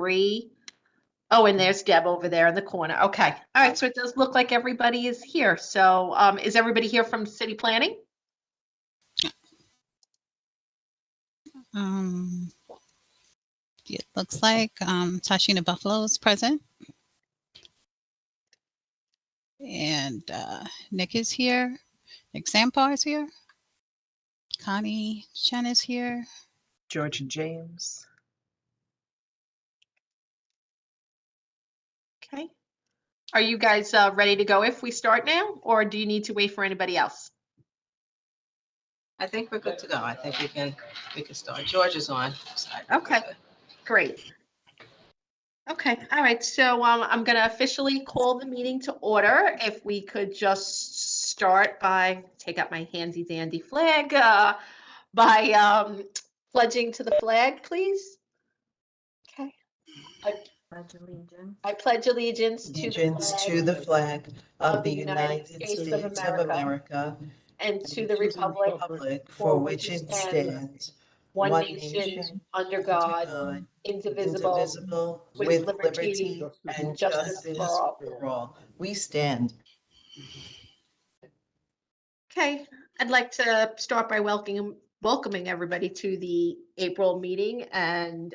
Bree. Oh, and there's Deb over there in the corner. Okay. All right. So it does look like everybody is here. So is everybody here from city planning? Um, it looks like Tashina Buffalo is present, and Nick is here. Nick Zampar is here. Connie Chen is here. George and James. Okay. Are you guys ready to go if we start now, or do you need to wait for anybody else? I think we're good to go. I think we can start. George is on. So I think we're Okay. good. Great. Okay. All right. So I'm going to officially call the meeting to order. If we could just start by take out my handy dandy flag by pledging to the flag, please. Okay. Pledge allegiance. I pledge allegiance Allegiance to the flag of the United States of America and to the republic for which it stands, one one nation, nation, under God, God, indivisible, indivisible, with with liberty liberty and justice justice for all. for all. We stand. Okay, I'd like to start by welcoming everybody to the April meeting and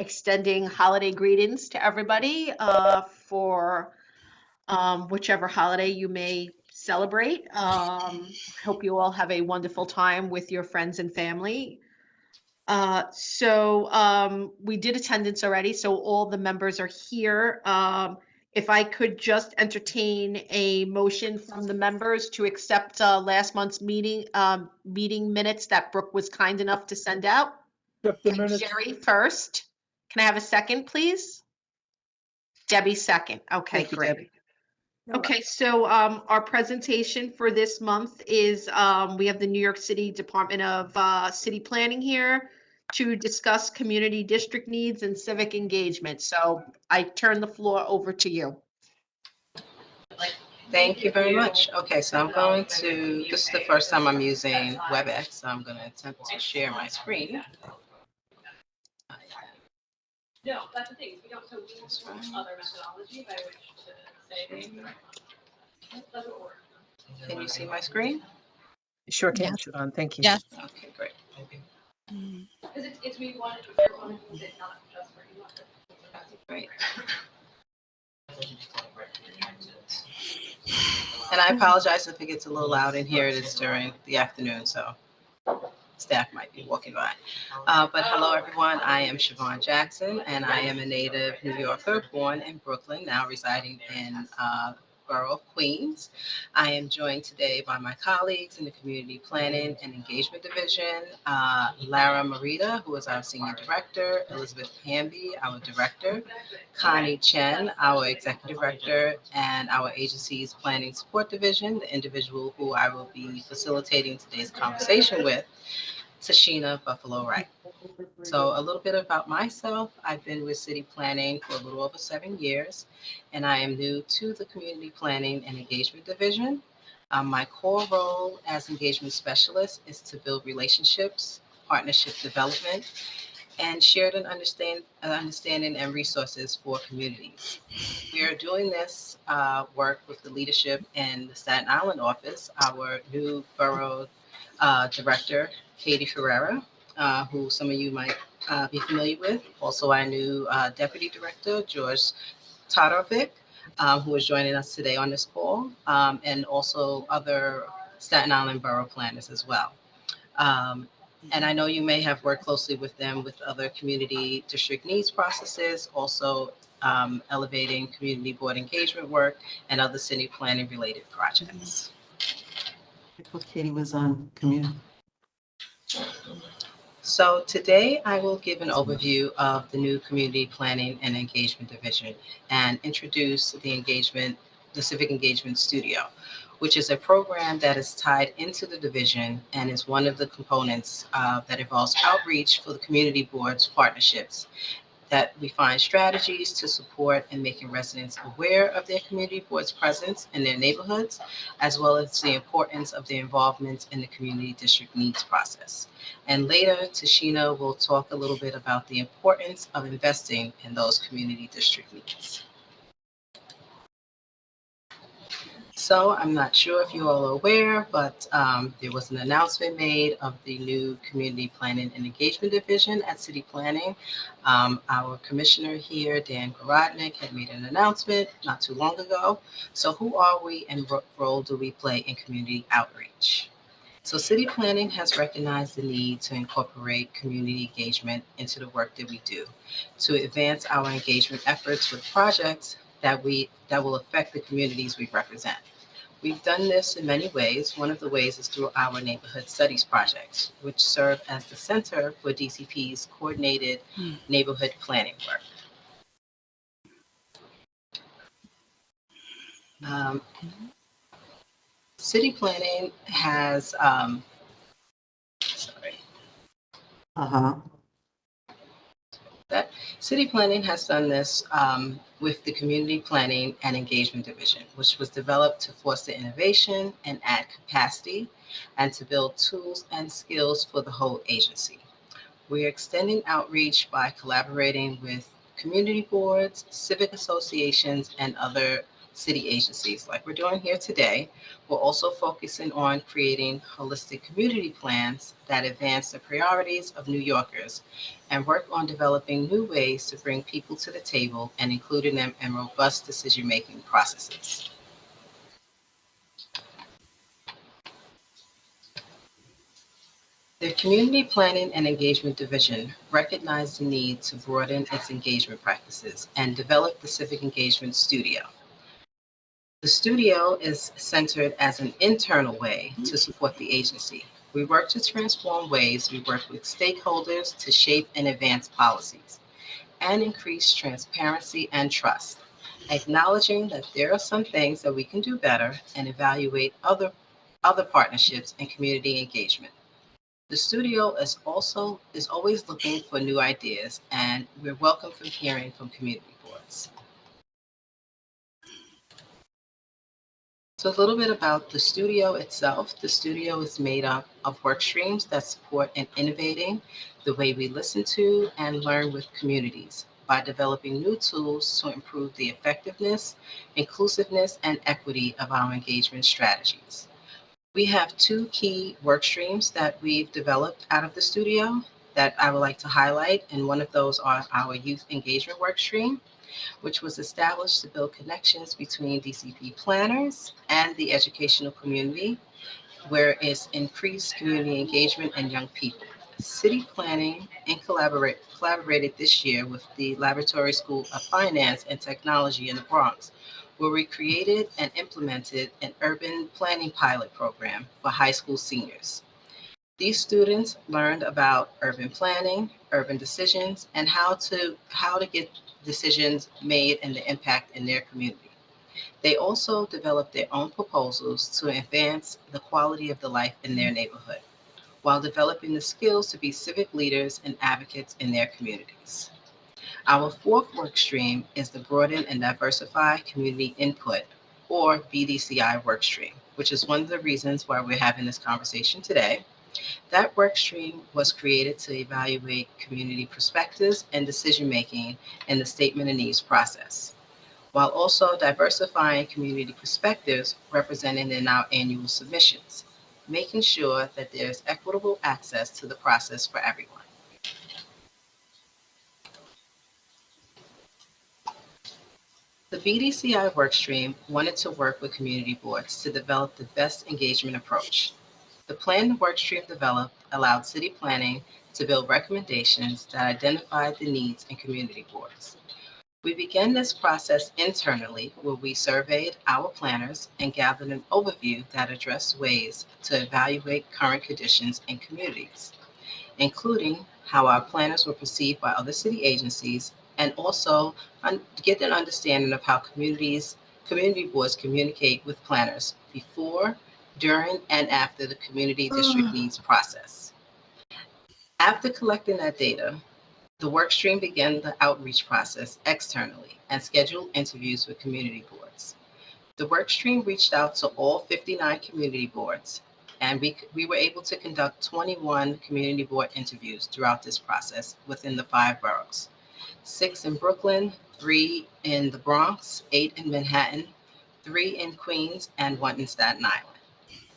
extending holiday greetings to everybody for whichever holiday you may celebrate. I hope you all have a wonderful time with your friends and family. We did attendance already, so all the members are here. If I could just entertain a motion from the members to accept last month's meeting minutes that Brooke was kind enough to send out. Okay, Jerry first. Can I have a second, please? Debbie second. Okay, Thank you, great. Debbie. Okay, so our presentation for this month is we have the New York City Department of City Planning here to discuss community district needs and civic engagement. So I turn the floor over to you. Thank you very much. Okay, so I'm going to, this is the first time I'm using WebEx, so I'm going to attempt to share my screen. No, that's the thing, we don't, so we don't use other methodology by which to say. That's what we're. Can you see my screen? Sure can, Yes. Siobhan. Thank you. Yes. Okay, great. Because it's we wanted to use it not just for you. Great. And I apologize if it gets a little loud in here. It is during the afternoon, so staff might be walking by. But hello, everyone. I am Siobhan Jackson, and I am a native New Yorker, born in Brooklyn, now residing in Borough of Queens. I am joined today by my colleagues in the Community Planning and Engagement Division, Lara Marita, who is our Senior Director, Elizabeth Hamby, our Director, Connie Chen, our Executive Director, and our agency's Planning Support Division, the individual who I will be facilitating today's conversation with, Tashina Buffalo Wright. So a little bit about myself. I've been with City Planning for a little over 7 years, and I am new to the Community Planning and Engagement Division. My core role as engagement specialist is to build relationships, partnership development, and shared understanding and resources for communities. We are doing this work with the leadership in the Staten Island office, our new borough director, Katie Ferreira, who some of you might be familiar with. Also, our new deputy director, George Todorovic, who is joining us today on this call, and also other Staten Island borough planners as well. And I know you may have worked closely with them with other community district needs processes, also elevating community board engagement work and other city planning related projects. Well, Katie was on community. So today I will give an overview of the new Community Planning and Engagement Division and introduce the Civic Engagement Studio, which is a program that is tied into the division and is one of the components that involves outreach for the community boards partnerships that we find strategies to support in making residents aware of their community board's presence in their neighborhoods, as well as the importance of their involvement in the community district needs process. And later, Tashina will talk a little bit about the importance of investing in those community district needs. So I'm not sure if you all are aware, but there was an announcement made of the new Community Planning and Engagement Division at City Planning. Our commissioner here, Dan Garodnick, had made an announcement not too long ago. So who are we and what role do we play in community outreach? So City Planning has recognized the need to incorporate community engagement into the work that we do to advance our engagement efforts with projects that will affect the communities we represent. We've done this in many ways. One of the ways is through our neighborhood studies projects, which serve as the center for DCP's coordinated neighborhood planning work. City planning has, Uh-huh. City Planning has done this with the Community Planning and Engagement Division, which was developed to foster innovation and add capacity and to build tools and skills for the whole agency. We're extending outreach by collaborating with community boards, civic associations, and other city agencies like we're doing here today. We're also focusing on creating holistic community plans that advance the priorities of New Yorkers and work on developing new ways to bring people to the table and including them in robust decision-making processes. The Community Planning and Engagement Division recognized the need to broaden its engagement practices and develop the Civic Engagement Studio. The studio is centered as an internal way to support the agency. We work to transform ways we work with stakeholders to shape and advance policies and increase transparency and trust, acknowledging that there are some things that we can do better and evaluate other partnerships and community engagement. The studio is always looking for new ideas, and we're welcome from hearing from community boards. So a little bit about the studio itself. The studio is made up of work streams that support in innovating the way we listen to and learn with communities by developing new tools to improve the effectiveness, inclusiveness, and equity of our engagement strategies. We have two key work streams that we've developed out of the studio that I would like to highlight, and one of those are our youth engagement work stream, which was established to build connections between DCP planners and the educational community, where it's increased community engagement and young people. City Planning and collaborated this year with the Laboratory School of Finance and Technology in the Bronx, where we created and implemented an urban planning pilot program for high school seniors. These students learned about urban planning, urban decisions, and how to get decisions made and the impact in their community. They also developed their own proposals to advance the quality of the life in their neighborhood, while developing the skills to be civic leaders and advocates in their communities. Our fourth work stream is the Broaden and Diversify Community Input, or BDCI work stream, which is one of the reasons why we're having this conversation today. That work stream was created to evaluate community perspectives and decision-making in the statement of needs process, while also diversifying community perspectives represented in our annual submissions, making sure that there's equitable access to the process for everyone. The BDCI workstream wanted to work with community boards to develop the best engagement approach. The plan the workstream developed allowed city planning to build recommendations that identified the needs in community boards. We began this process internally where we surveyed our planners and gathered an overview that addressed ways to evaluate current conditions in communities, including how our planners were perceived by other city agencies, and also get an understanding of how community boards communicate with planners before, during, and after the community district needs process. After collecting that data, The workstream began the outreach process externally and scheduled interviews with community boards. The workstream reached out to all 59 community boards, and we were able to conduct 21 community board interviews throughout this process within the 5 boroughs: 6 in Brooklyn, 3 in the Bronx, 8 in Manhattan, 3 in Queens, and 1 in Staten Island.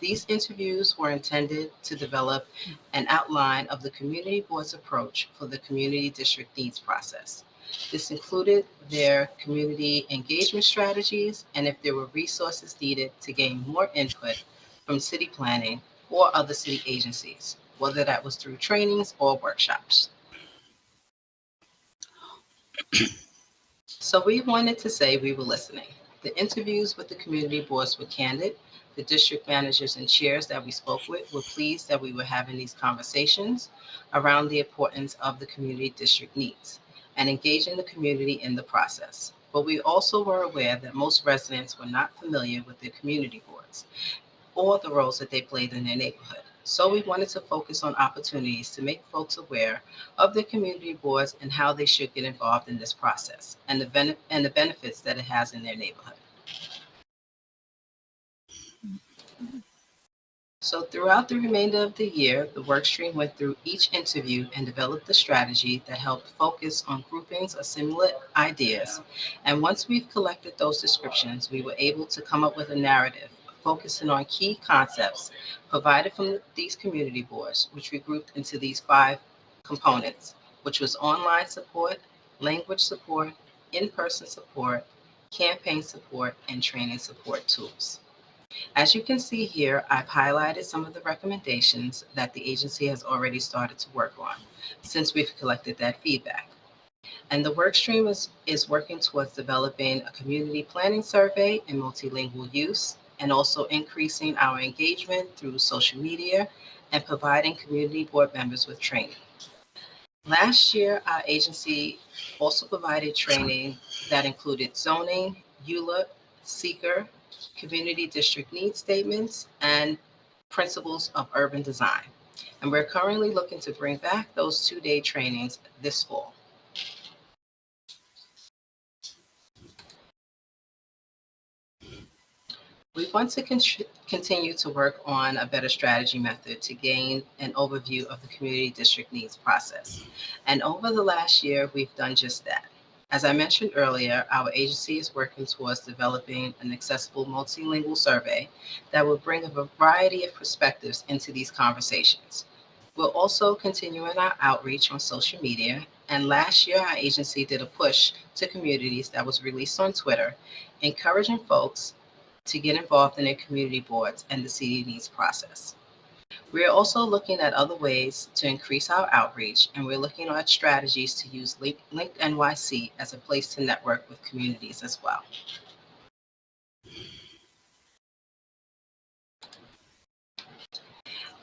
These interviews were intended to develop an outline of the community board's approach for the community district needs process. This included their community engagement strategies and if there were resources needed to gain more input from city planning or other city agencies, whether that was through trainings or workshops. So we wanted to say we were listening. The interviews with the community boards were candid. The district managers and chairs that we spoke with were pleased that we were having these conversations around the importance of the community district needs and engaging the community in the process. But we also were aware that most residents were not familiar with their community boards or the roles that they played in their neighborhood. So we wanted to focus on opportunities to make folks aware of their community boards and how they should get involved in this process and the benefits that it has in their neighborhood. So throughout the remainder of the year, the workstream went through each interview and developed a strategy that helped focus on groupings of similar ideas. And once we've collected those descriptions, we were able to come up with a narrative focusing on key concepts provided from these community boards, which we grouped into these 5 components, which was online support, language support, in-person support, campaign support, and training support tools. As you can see here, I've highlighted some of the recommendations that the agency has already started to work on since we've collected that feedback. And the work stream is working towards developing a community planning survey and multilingual use, and also increasing our engagement through social media and providing community board members with training. Last year, our agency also provided training that included zoning, EULA, seeker, community district needs statements, and principles of urban design. And we're currently looking to bring back those 2-day trainings this fall. We want to continue to work on a better strategy method to gain an overview of the community district needs process. And over the last year, we've done just that. As I mentioned earlier, our agency is working towards developing an accessible multilingual survey that will bring a variety of perspectives into these conversations. We're also continuing our outreach on social media. And last year, our agency did a push to communities that was released on Twitter, encouraging folks to get involved in their community boards and the CD needs process. We're also looking at other ways to increase our outreach, and we're looking at strategies to use Linked NYC as a place to network with communities as well.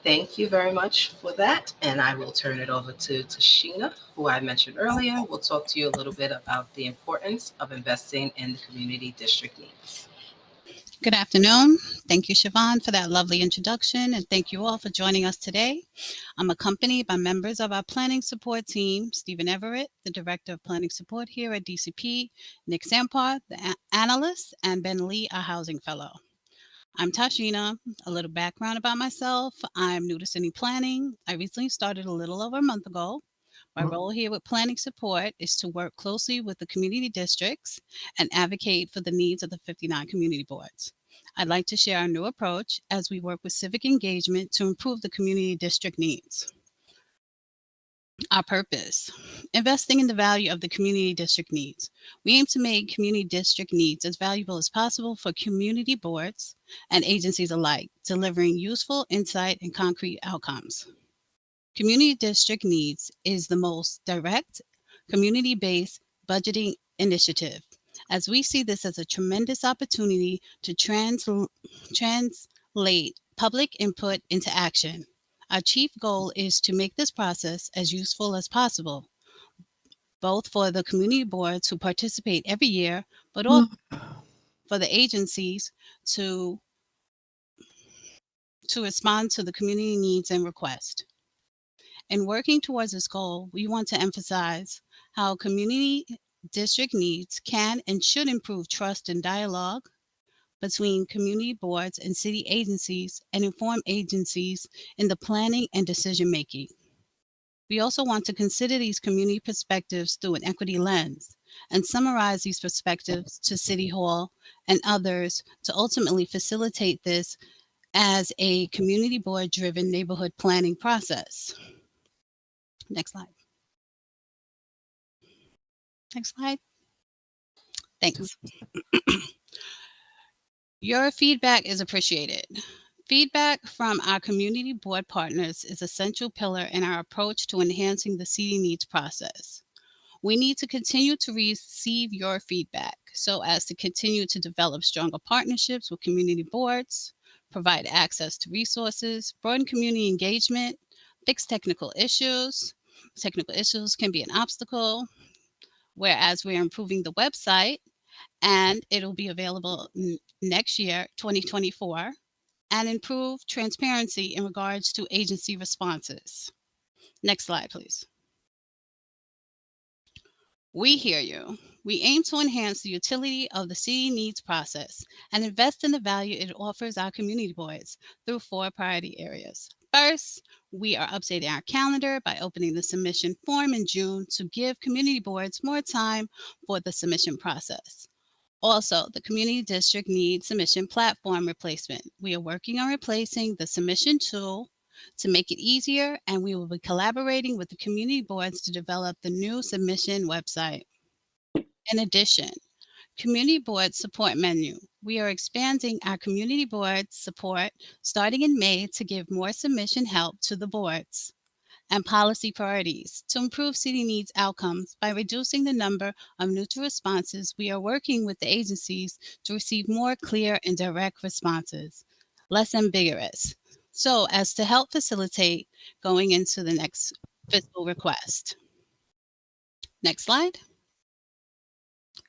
Thank you very much for that, and I will turn it over to Tashina, who I mentioned earlier. We'll talk to you a little bit about the importance of investing in the community district needs. Good afternoon. Thank you, Siobhan, for that lovely introduction, and thank you all for joining us today. I'm accompanied by members of our planning support team, Stephen Everett, the Director of Planning Support here at DCP, Nick Sampar, the analyst, and Ben Lee, our housing fellow. I'm Tashina. A little background about myself. I'm new to city planning. I recently started a little over a month ago. My role here with planning support is to work closely with the community districts and advocate for the needs of the 59 community boards. I'd like to share our new approach as we work with civic engagement to improve the community district needs. Our purpose: investing in the value of the community district needs. We aim to make community district needs as valuable as possible for community boards and agencies alike, delivering useful insight and concrete outcomes. Community district needs is the most direct, community-based budgeting initiative, as we see this as a tremendous opportunity to translate public input into action. Our chief goal is to make this process as useful as possible, both for the community boards who participate every year, but also for the agencies to respond to the community needs and requests. In working towards this goal, we want to emphasize how community district needs can and should improve trust and dialogue between community boards and city agencies and inform agencies in the planning and decision making. We also want to consider these community perspectives through an equity lens and summarize these perspectives to City Hall and others to ultimately facilitate this as a community board driven neighborhood planning process. Next slide. Next slide. Thanks. Your feedback is appreciated. Feedback from our community board partners is a central pillar in our approach to enhancing the city needs process. We need to continue to receive your feedback so as to continue to develop stronger partnerships with community boards, provide access to resources, broaden community engagement, fix technical issues. Technical issues can be an obstacle, whereas we're improving the website and it'll be available next year, 2024, and improve transparency in regards to agency responses. Next slide, please. We hear you. We aim to enhance the utility of the city needs process and invest in the value it offers our community boards through 4 priority areas. First, we are updating our calendar by opening the submission form in June to give community boards more time for the submission process. Also, the community district needs submission platform replacement. We are working on replacing the submission tool to make it easier, and we will be collaborating with the community boards to develop the new submission website. In addition, community board support menu. We are expanding our community board support starting in May to give more submission help to the boards. And policy priorities. To improve city needs outcomes by reducing the number of neutral responses, we are working with the agencies to receive more clear and direct responses, less ambiguous, so as to help facilitate going into the next fiscal request. Next slide.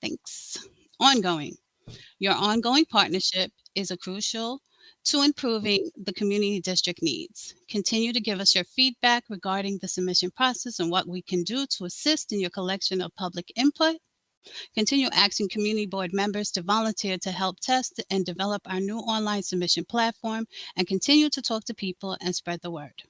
Thanks. Ongoing. Your ongoing partnership is a crucial to improving the community district needs. Continue to give us your feedback regarding the submission process and what we can do to assist in your collection of public input. Continue asking community board members to volunteer to help test and develop our new online submission platform, and continue to talk to people and spread the word.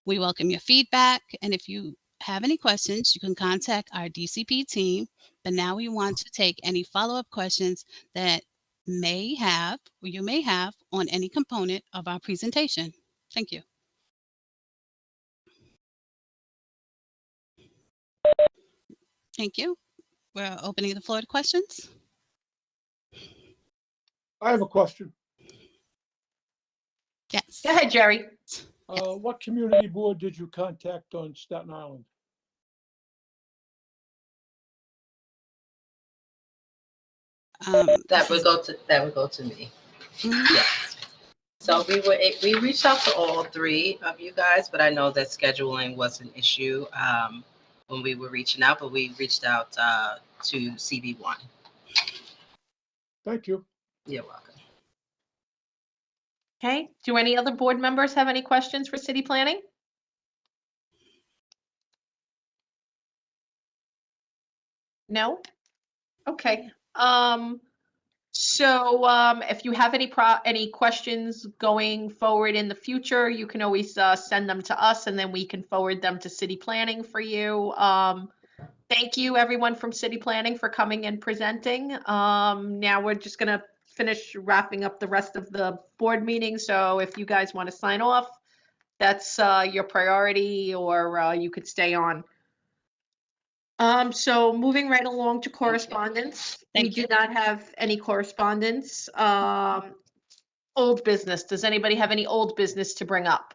We welcome your feedback, and if you have any questions, you can contact our DCP team. But now we want to take any follow-up questions that you may have on any component of our presentation. Thank you. Thank you. We're opening the floor to questions. I have a question. Yes. Go ahead, Jerry. What community board did you contact on Staten Island? That would go to me. Mhm. Yes. So we reached out to all 3 of you guys, but I know that scheduling was an issue when we were reaching out. But we reached out to CB1. Thank you. You're welcome. Okay, do any other board members have any questions for city planning? No? Okay. So if you have any questions going forward in the future, you can always send them to us, and then we can forward them to city planning for you. Thank you, everyone from city planning, for coming and presenting. Now we're just gonna finish wrapping up the rest of the board meeting. So if you guys want to sign off, that's your priority, or you could stay on. So moving right along to correspondence. We Thank you. did not have any correspondence. Old business. Does anybody have any old business to bring up?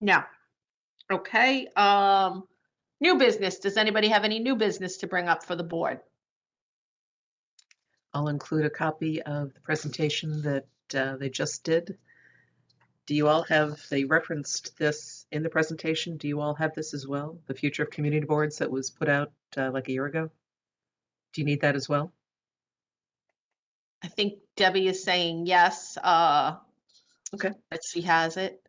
No. Okay. New business. Does anybody have any new business to bring up for the board? I'll include a copy of the presentation that they just did. Do you all have, they referenced this in the presentation. Do you all have this as well? The Future of Community Boards that was put out like a year ago? Do you need that as well? I think Debbie is saying yes. Okay. That she has it.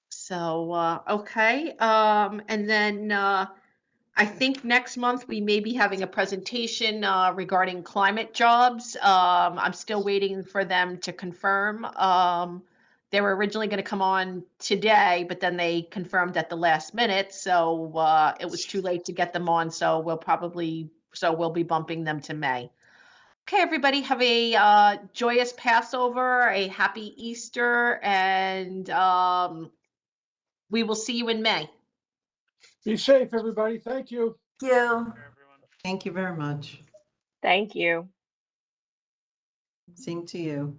So, okay, and then, I think next month we may be having a presentation, regarding climate jobs. I'm still waiting for them to confirm. They were originally gonna come on today, but then they confirmed at the last minute, so, it was too late to get them on, so we'll be bumping them to May. Okay, everybody, have a, joyous Passover, a happy Easter, and, we will see you in May. Be safe, everybody. Thank you. Thank you. Thank you very much. Thank you. Same to you.